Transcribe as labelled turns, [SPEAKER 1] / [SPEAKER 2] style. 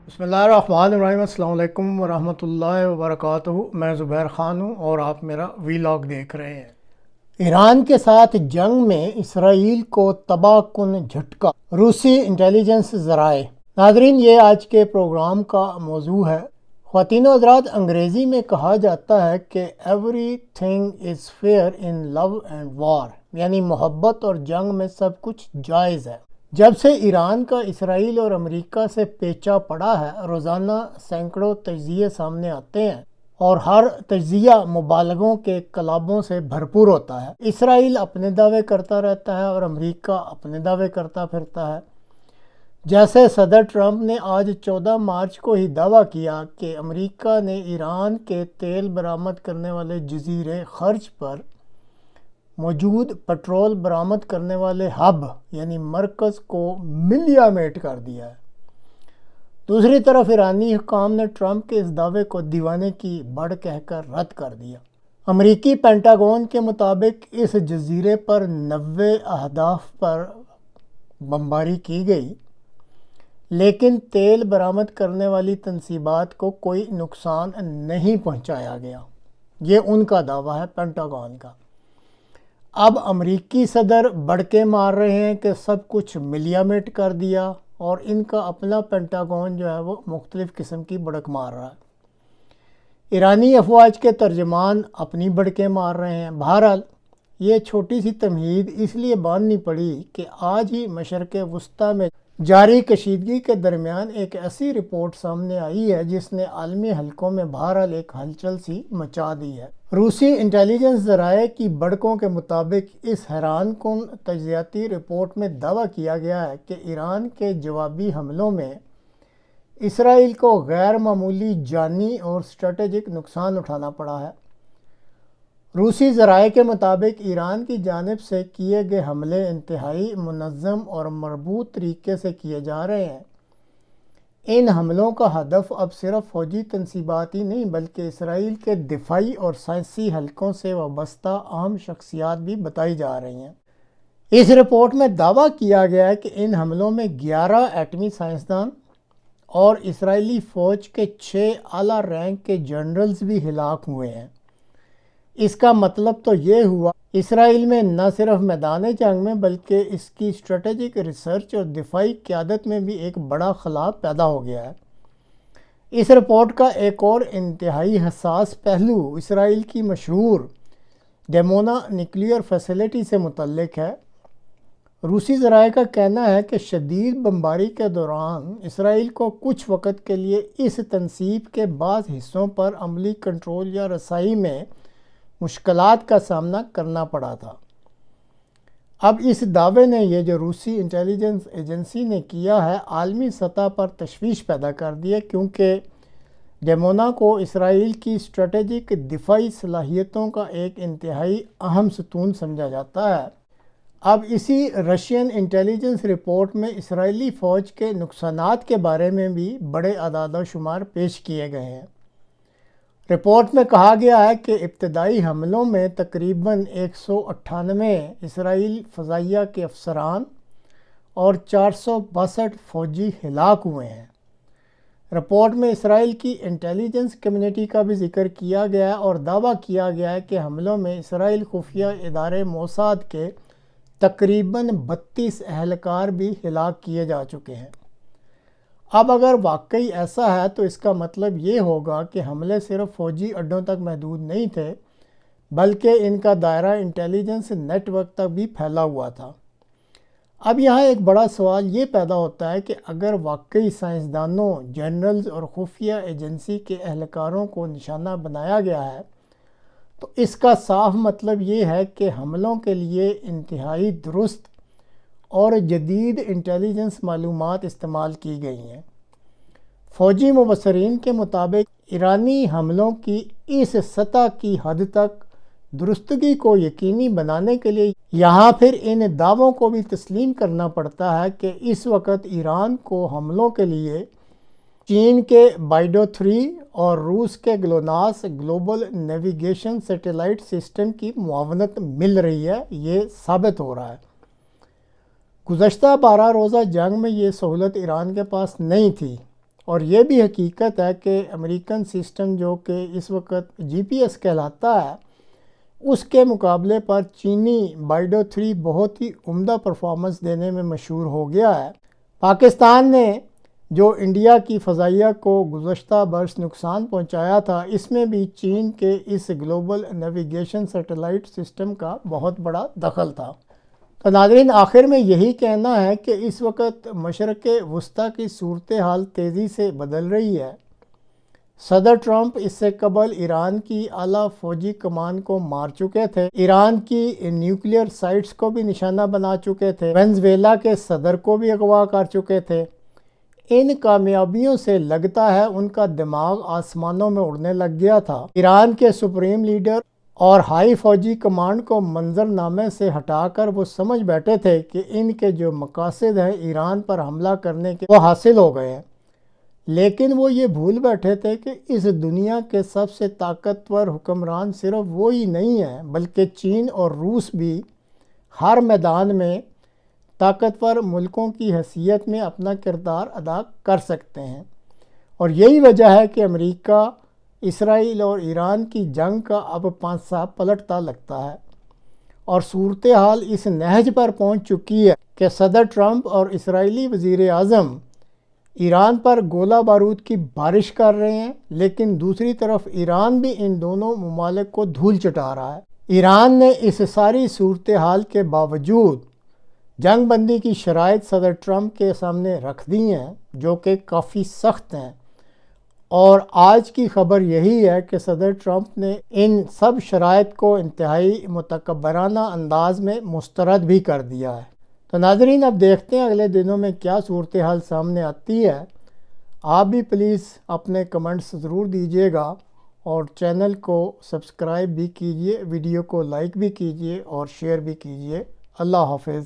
[SPEAKER 1] بسم اللہ الرحمن الرحیم۔ السلام علیکم ورحمۃ اللہ وبرکاتہ۔ میں زبیر خان ہوں اور آپ میرا ویلاگ دیکھ رہے ہیں۔ ایران کے ساتھ جنگ میں اسرائیل کو تباہ کن جھٹکا، روسی انٹیلیجنس ذرائع۔ ناظرین، یہ آج کے پروگرام کا موضوع ہے۔ خواتین و حضرات، انگریزی میں کہا جاتا ہے کہ everything is fair in love and war, یعنی محبت اور جنگ میں سب کچھ جائز ہے۔ جب سے ایران کا اسرائیل اور امریکہ سے پیچا پڑا ہے، روزانہ سینکڑوں تجزیے سامنے آتے ہیں اور ہر تجزیہ مبالغوں کے کلابوں سے بھرپور ہوتا ہے۔ اسرائیل اپنے دعوے کرتا رہتا ہے اور امریکہ اپنے دعوے کرتا پھرتا ہے۔ جیسے صدر ٹرمپ نے آج 14 مارچ کو ہی دعویٰ کیا کہ امریکہ نے ایران کے تیل برآمد کرنے والے جزیرے خرج پر موجود پٹرول برآمد کرنے والے ہب یعنی مرکز کو ملیا میٹ کر دیا ہے۔ دوسری طرف ایرانی حکام نے ٹرمپ کے اس دعوے کو دیوانے کی بڑھ کہہ کر رد کر دیا۔ امریکی پینٹاگون کے مطابق اس جزیرے پر 90 اہداف پر بمباری کی گئی، لیکن تیل برآمد کرنے والی تنصیبات کو کوئی نقصان نہیں پہنچایا گیا۔ یہ ان کا دعویٰ ہے، پینٹاگون کا۔ اب امریکی صدر بڑکے مار رہے ہیں کہ سب کچھ ملیا میٹ کر دیا، اور ان کا اپنا پینٹاگون جو ہے وہ مختلف قسم کی بڑک مار رہا ہے۔ ایرانی افواج کے ترجمان اپنی بڑکیں مار رہے ہیں۔ بہرحال یہ چھوٹی سی تمہید اس لیے باندھنی پڑی کہ آج ہی مشرق وسطیٰ میں جاری کشیدگی کے درمیان ایک ایسی رپورٹ سامنے آئی ہے جس نے عالمی حلقوں میں بہرحال ایک ہلچل سی مچا دی ہے۔ روسی انٹیلیجنس ذرائع کی بڑکوں کے مطابق اس حیران کن تجزیاتی رپورٹ میں دعویٰ کیا گیا ہے کہ ایران کے جوابی حملوں میں اسرائیل کو غیر معمولی جانی اور اسٹریٹجک نقصان اٹھانا پڑا ہے۔ روسی ذرائع کے مطابق ایران کی جانب سے کیے گئے حملے انتہائی منظم اور مربوط طریقے سے کیے جا رہے ہیں۔ ان حملوں کا ہدف اب صرف فوجی تنصیبات ہی نہیں بلکہ اسرائیل کے دفاعی اور سائنسی حلقوں سے وابستہ اہم شخصیات بھی بتائی جا رہی ہیں۔ اس رپورٹ میں دعویٰ کیا گیا ہے کہ ان حملوں میں 11 ایٹمی سائنسدان اور اسرائیلی فوج کے 6 اعلیٰ رینک کے جنرلز بھی ہلاک ہوئے ہیں۔ اس کا مطلب تو یہ ہوا اسرائیل میں نہ صرف میدان جنگ میں بلکہ اس کی اسٹریٹجک ریسرچ اور دفاعی قیادت میں بھی ایک بڑا خلا پیدا ہو گیا ہے۔ اس رپورٹ کا ایک اور انتہائی حساس پہلو اسرائیل کی مشہور ڈیمونا نیوکلیئر فیسلٹی سے متعلق ہے۔ روسی ذرائع کا کہنا ہے کہ شدید بمباری کے دوران اسرائیل کو کچھ وقت کے لیے اس تنصیب کے بعض حصوں پر عملی کنٹرول یا رسائی میں مشکلات کا سامنا کرنا پڑا تھا۔ اب اس دعوے نے، یہ جو روسی انٹیلیجنس ایجنسی نے کیا ہے، عالمی سطح پر تشویش پیدا کر دی ہے، کیونکہ ڈیمونا کو اسرائیل کی اسٹریٹجک دفاعی صلاحیتوں کا ایک انتہائی اہم ستون سمجھا جاتا ہے۔ اب اسی رشین انٹیلیجنس رپورٹ میں اسرائیلی فوج کے نقصانات کے بارے میں بھی بڑے اعداد و شمار پیش کیے گئے ہیں۔ رپورٹ میں کہا گیا ہے کہ ابتدائی حملوں میں تقریباً 198 اسرائیل فضائیہ کے افسران اور 462 فوجی ہلاک ہوئے ہیں۔ رپورٹ میں اسرائیل کی انٹیلیجنس کمیونٹی کا بھی ذکر کیا گیا ہے اور دعویٰ کیا گیا ہے کہ حملوں میں اسرائیل خفیہ ادارے موساد کے تقریباً 32 اہلکار بھی ہلاک کیے جا چکے ہیں۔ اب اگر واقعی ایسا ہے تو اس کا مطلب یہ ہوگا کہ حملے صرف فوجی اڈوں تک محدود نہیں تھے بلکہ ان کا دائرہ انٹیلیجنس نیٹ ورک تک بھی پھیلا ہوا تھا۔ اب یہاں ایک بڑا سوال یہ پیدا ہوتا ہے کہ اگر واقعی سائنسدانوں، جنرلز اور خفیہ ایجنسی کے اہلکاروں کو نشانہ بنایا گیا ہے تو اس کا صاف مطلب یہ ہے کہ حملوں کے لیے انتہائی درست اور جدید انٹیلیجنس معلومات استعمال کی گئی ہیں۔ فوجی مبصرین کے مطابق ایرانی حملوں کی اس سطح کی حد تک درستگی کو یقینی بنانے کے لیے یہاں پھر ان دعووں کو بھی تسلیم کرنا پڑتا ہے کہ اس وقت ایران کو حملوں کے لیے چین کے بائیڈو 3 اور روس کے گلوناس گلوبل نیویگیشن سیٹلائٹ سسٹم کی معاونت مل رہی ہے۔ یہ ثابت ہو رہا ہے۔ گزشتہ 12 روزہ جنگ میں یہ سہولت ایران کے پاس نہیں تھی اور یہ بھی حقیقت ہے کہ امریکن سسٹم جو کہ اس وقت GPS کہلاتا ہے، اس کے مقابلے پر چینی بائیڈو 3 بہت ہی عمدہ پرفارمنس دینے میں مشہور ہو گیا ہے۔ پاکستان نے جو انڈیا کی فضائیہ کو گزشتہ برس نقصان پہنچایا تھا، اس میں بھی چین کے اس گلوبل نیویگیشن سیٹلائٹ سسٹم کا بہت بڑا دخل تھا۔ تو ناظرین، آخر میں یہی کہنا ہے کہ اس وقت مشرق وسطیٰ کی صورتحال تیزی سے بدل رہی ہے۔ صدر ٹرمپ اس سے قبل ایران کی اعلیٰ فوجی کمان کو مار چکے تھے، ایران کی نیوکلیئر سائٹس کو بھی نشانہ بنا چکے تھے، وینزویلا کے صدر کو بھی اغوا کر چکے تھے۔ ان کامیابیوں سے لگتا ہے ان کا دماغ آسمانوں میں اڑنے لگ گیا تھا۔ ایران کے سپریم لیڈر اور ہائی فوجی کمانڈ کو منظر نامے سے ہٹا کر وہ سمجھ بیٹھے تھے کہ ان کے جو مقاصد ہیں ایران پر حملہ کرنے کے، وہ حاصل ہو گئے ہیں، لیکن وہ یہ بھول بیٹھے تھے کہ اس دنیا کے سب سے طاقتور حکمران صرف وہی نہیں ہیں، بلکہ چین اور روس بھی ہر میدان میں طاقتور ملکوں کی حیثیت میں اپنا کردار ادا کر سکتے ہیں۔ اور یہی وجہ ہے کہ امریکہ، اسرائیل اور ایران کی جنگ کا اب پانسا پلٹتا لگتا ہے، اور صورتحال اس نہج پر پہنچ چکی ہے کہ صدر ٹرمپ اور اسرائیلی وزیر اعظم ایران پر گولہ بارود کی بارش کر رہے ہیں، لیکن دوسری طرف ایران بھی ان دونوں ممالک کو دھول چٹا رہا ہے۔ ایران نے اس ساری صورتحال کے باوجود جنگ بندی کی شرائط صدر ٹرمپ کے سامنے رکھ دی ہیں، جو کہ کافی سخت ہیں، اور آج کی خبر یہی ہے کہ صدر ٹرمپ نے ان سب شرائط کو انتہائی متکبرانہ انداز میں مسترد بھی کر دیا ہے۔ تو ناظرین، اب دیکھتے ہیں اگلے دنوں میں کیا صورتحال سامنے آتی ہے۔ آپ بھی پلیز اپنے کمنٹس ضرور دیجیے گا، اور چینل کو سبسکرائب بھی کیجیے، ویڈیو کو لائک بھی کیجیے اور شیئر بھی کیجیے۔ اللہ حافظ۔